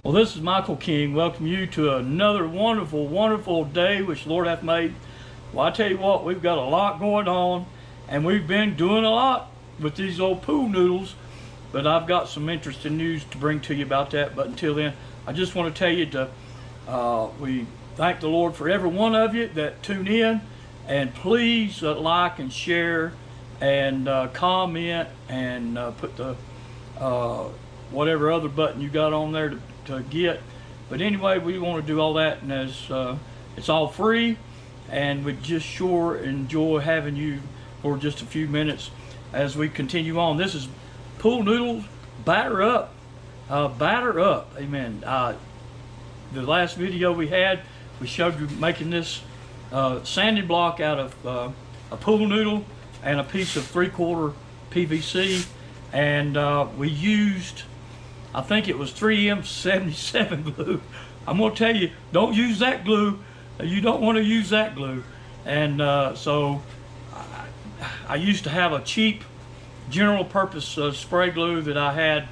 Well, this is Michael King. Welcome you to another wonderful, wonderful day which the Lord hath made. Well, I tell you what, we've got a lot going on, and we've been doing a lot with these old pool noodles, but I've got some interesting news to bring to you about that. But until then, I just want to tell you we thank the Lord for every one of you that tune in, and please like and share and comment and put the whatever other button you got on there to get. But anyway, we want to do all that, and as it's all free, and we just sure enjoy having you for just a few minutes as we continue on. This is Pool Noodles Batter Up. Batter Up, amen. The last video we had, we showed you making this sanding block out of a pool noodle and a piece of 3/4 PVC, and we used, I think it was 3M 77 glue. I'm going to tell you, don't use that glue. You don't want to use that glue. And so I used to have a cheap general purpose spray glue that I had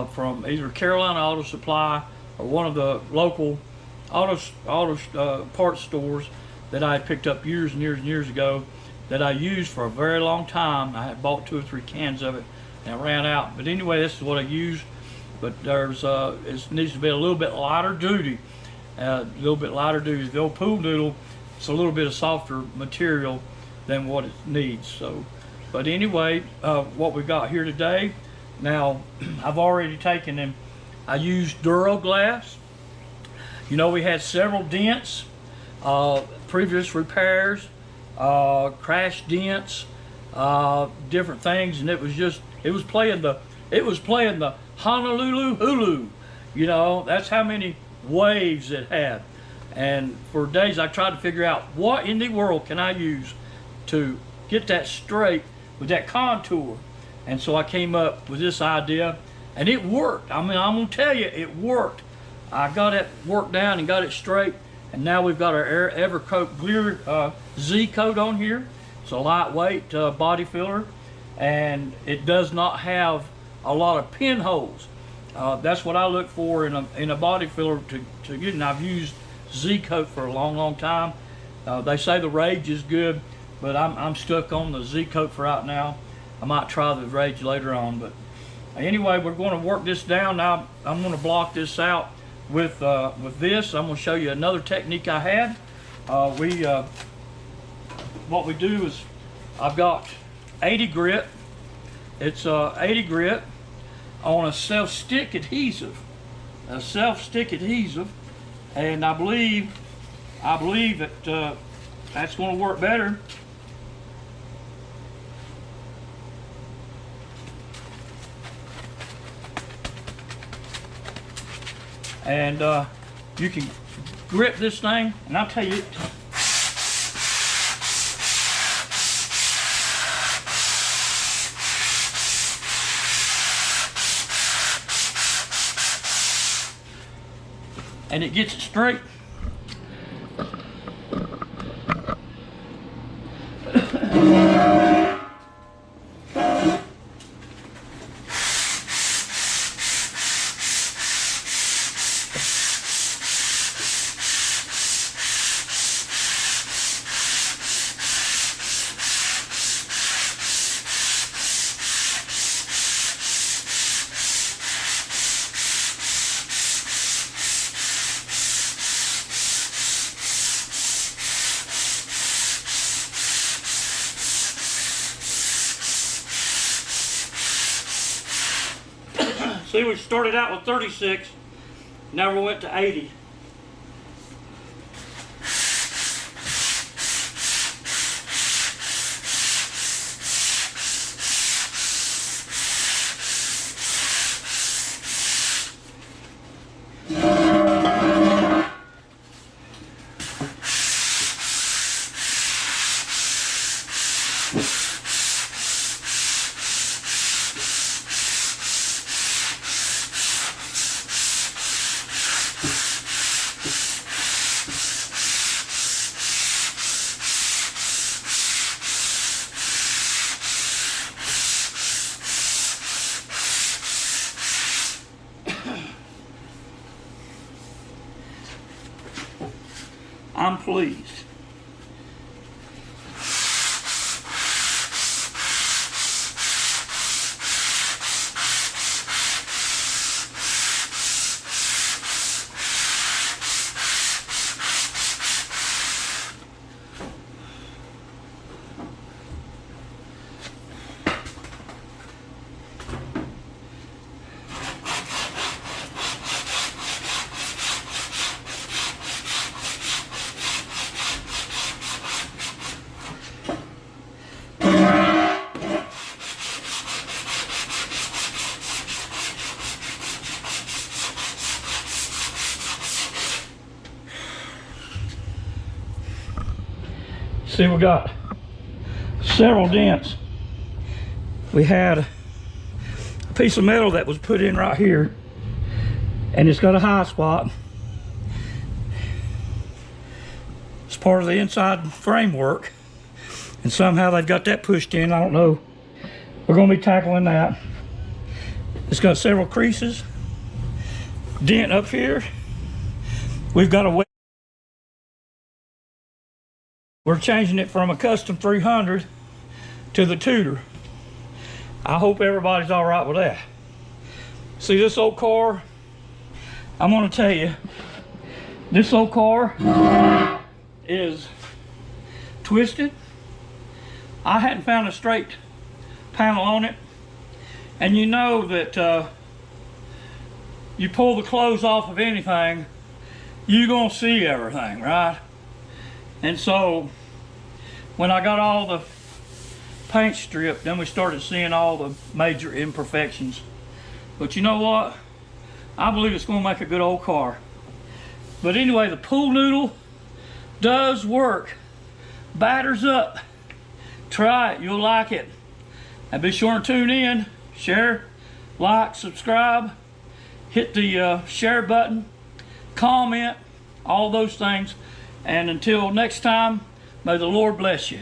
from either Carolina Auto Supply or one of the local auto parts stores that I had picked up years and years and years ago, that I used for a very long time. I had bought 2 or 3 cans of it and I ran out. But anyway, this is what I used. But there's it needs to be a little bit lighter duty, The old pool noodle, it's a little bit of softer material than what it needs. So, but anyway, what we got here today. Now, I've already taken them. I used Duraglass. You know, we had several dents, previous repairs, crash dents, different things, and it was playing the Honolulu Hulu. You know, that's how many waves it had. And for days I tried to figure out what in the world can I use to get that straight with that contour. And so I came up with this idea, and it worked. I mean, I'm gonna tell you, it worked. I got it worked down and got it straight, and now we've got our Evercoat Clear Z coat on here. It's a lightweight body filler, and it does not have a lot of pinholes. That's what I look for in a body filler to get, and I've used Z coat for a long time. They say the Rage is good, but I'm stuck on the Z coat for right now. I might try the Rage later on, but anyway, we're going to work this down. Now I'm going to block this out with this. I'm going to show you another technique I had. What we do is, I've got 80 grit. It's 80 grit on a self-stick adhesive. And I believe that that's going to work better. And you can grip this thing, and I'll tell you, and it gets it straight. See, we started out with 36, now we went to 80. I'm pleased. See, we got several dents. We had a piece of metal that was put in right here, and it's got a high spot. It's part of the inside framework, and somehow they've got that pushed in. I don't know. We're going to be tackling that. It's got several creases. Dent up here. We've got a We're changing it from a custom 300 to the Tudor. I hope everybody's all right with that. See this old car? I'm gonna tell you, this old car is twisted. I hadn't found a straight panel on it. And you know that you pull the clothes off of anything, you're gonna see everything, right? And so when I got all the paint stripped, then we started seeing all the major imperfections. But you know what? I believe it's gonna make a good old car. But anyway, the pool noodle does work. Batters up. Try it, you'll like it. And be sure to tune in, share, like, subscribe, hit the share button, comment, all those things. And until next time, may the Lord bless you.